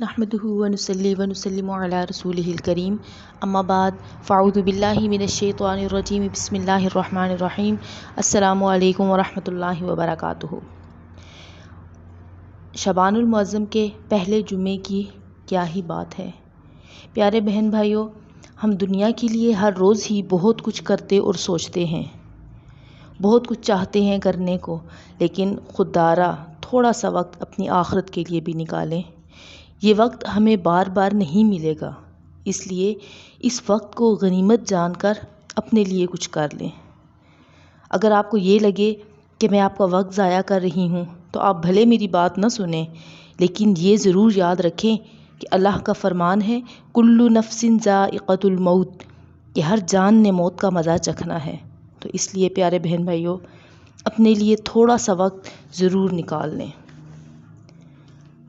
نحمده ونصلي ونسلم على رسوله الكريم اما بعد فاعوذ باللہ من الشیطان الرجیم بسم اللہ الرحمن الرحیم السلام علیکم ورحمۃ اللہ وبرکاتہ۔ شعبان المعظم کے پہلے جمعے کی کیا ہی بات ہے۔ پیارے بہن بھائیوں، ہم دنیا کے لیے ہر روز ہی بہت کچھ کرتے اور سوچتے ہیں، بہت کچھ چاہتے ہیں کرنے کو، لیکن خوددارا تھوڑا سا وقت اپنی آخرت کے لیے بھی نکالیں۔ یہ وقت ہمیں بار بار نہیں ملے گا، اس لیے اس وقت کو غنیمت جان کر اپنے لیے کچھ کر لیں۔ اگر آپ کو یہ لگے کہ میں آپ کا وقت ضائع کر رہی ہوں تو آپ بھلے میری بات نہ سنیں، لیکن یہ ضرور یاد رکھیں کہ اللہ کا فرمان ہے کل نفس ذائقۃ الموت، کہ ہر جان نے موت کا مزہ چکھنا ہے۔ تو اس لیے پیارے بہن بھائیوں، اپنے لیے تھوڑا سا وقت ضرور نکال لیں۔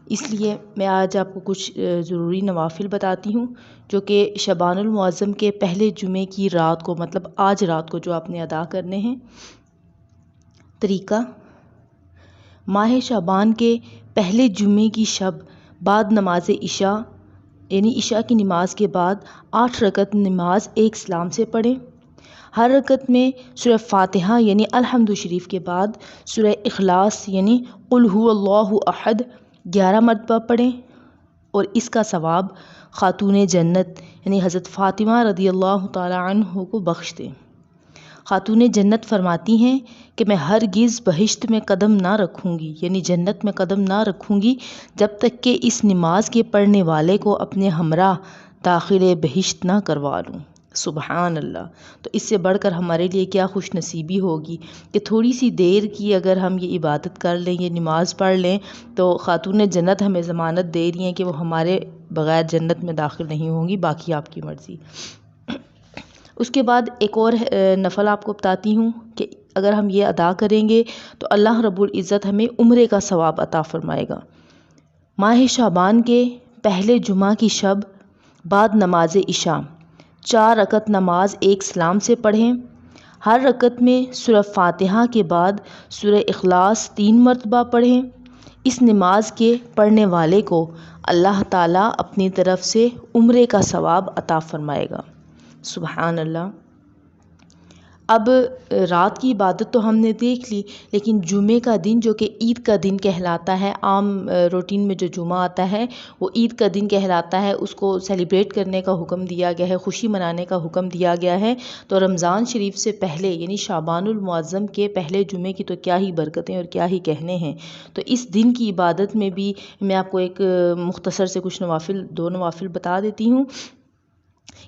اس لیے میں آج آپ کو کچھ ضروری نوافل بتاتی ہوں جو کہ شعبان المعظم کے پہلے جمعے کی رات کو، مطلب آج رات کو جو آپ نے ادا کرنے ہیں۔ طریقہ: ماہ شعبان کے پہلے جمعے کی شب بعد نماز عشاء، یعنی عشاء کی نماز کے بعد 8 رکعت نماز ایک سلام سے پڑھیں۔ ہر رکعت میں سورہ فاتحہ یعنی الحمد شریف کے بعد سورہ اخلاص یعنی قل هو اللہ احد 11 مرتبہ پڑھیں، اور اس کا ثواب خاتون جنت یعنی حضرت فاطمہ رضی اللہ تعالی عنہ کو بخش دیں۔ خاتون جنت فرماتی ہیں کہ میں ہرگز بہشت میں قدم نہ رکھوں گی، یعنی جنت میں قدم نہ رکھوں گی جب تک کہ اس نماز کے پڑھنے والے کو اپنے ہمراہ داخل بہشت نہ کروا لوں۔ سبحان اللہ! تو اس سے بڑھ کر ہمارے لیے کیا خوش نصیبی ہوگی کہ تھوڑی سی دیر کی اگر ہم یہ عبادت کر لیں، یہ نماز پڑھ لیں، تو خاتون جنت ہمیں ضمانت دے رہی ہیں کہ وہ ہمارے بغیر جنت میں داخل نہیں ہوں گی، باقی آپ کی مرضی۔ اس کے بعد ایک اور نفل آپ کو بتاتی ہوں کہ اگر ہم یہ ادا کریں گے تو اللہ رب العزت ہمیں عمرے کا ثواب عطا فرمائے گا۔ ماہ شعبان کے پہلے جمعہ کی شب بعد نماز عشاء 4 رکعت نماز ایک سلام سے پڑھیں۔ ہر رکعت میں سورہ فاتحہ کے بعد سورہ اخلاص 3 مرتبہ پڑھیں۔ اس نماز کے پڑھنے والے کو اللہ تعالیٰ اپنی طرف سے عمرے کا ثواب عطا فرمائے گا۔ سبحان اللہ! اب رات کی عبادت تو ہم نے دیکھ لی، لیکن جمعے کا دن جو کہ عید کا دن کہلاتا ہے، عام روٹین میں جو جمعہ آتا ہے وہ عید کا دن کہلاتا ہے، اس کو سیلیبریٹ کرنے کا حکم دیا گیا ہے، خوشی منانے کا حکم دیا گیا ہے۔ تو رمضان شریف سے پہلے یعنی شعبان المعظم کے پہلے جمعے کی تو کیا ہی برکتیں اور کیا ہی کہنے ہیں۔ تو اس دن کی عبادت میں بھی میں آپ کو ایک مختصر سے کچھ نوافل، 2 نوافل بتا دیتی ہوں۔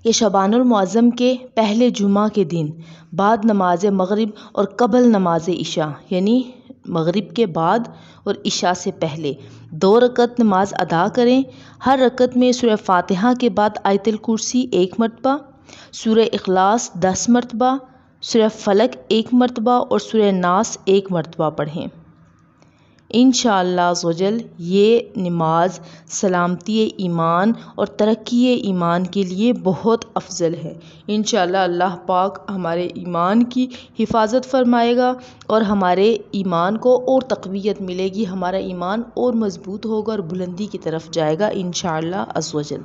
یہ شعبان المعظم کے پہلے جمعہ کے دن بعد نماز مغرب اور قبل نماز عشاء، یعنی مغرب کے بعد اور عشاء سے پہلے 2 رکعت نماز ادا کریں۔ ہر رکعت میں سورہ فاتحہ کے بعد آیت الکرسی 1 مرتبہ، سورہ اخلاص 10 مرتبہ، سورہ فلق 1 مرتبہ اور سورہ ناس 1 مرتبہ پڑھیں۔ انشاءاللہ عزوجل یہ نماز سلامتی ایمان اور ترقی ایمان کے لیے بہت افضل ہے۔ انشاءاللہ اللہ پاک ہمارے ایمان کی حفاظت فرمائے گا اور ہمارے ایمان کو اور تقویت ملے گی، ہمارا ایمان اور مضبوط ہوگا اور بلندی کی طرف جائے گا انشاءاللہ عزوجل۔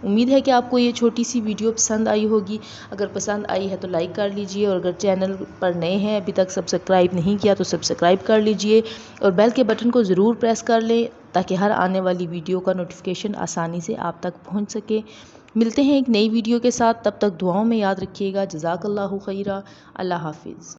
امید ہے کہ آپ کو یہ چھوٹی سی ویڈیو پسند آئی ہوگی۔ اگر پسند آئی ہے تو لائک کر لیجئے، اور اگر چینل پر نئے ہیں ابھی تک سبسکرائب نہیں کیا تو سبسکرائب کر لیجئے، اور بیل کے بٹن کو ضرور پریس کر لیں تاکہ ہر آنے والی ویڈیو کا نوٹیفیکیشن آسانی سے آپ تک پہنچ سکے۔ ملتے ہیں ایک نئی ویڈیو کے ساتھ، تب تک دعاؤں میں یاد رکھیے گا۔ جزاک اللہ خیرہ۔ اللہ حافظ۔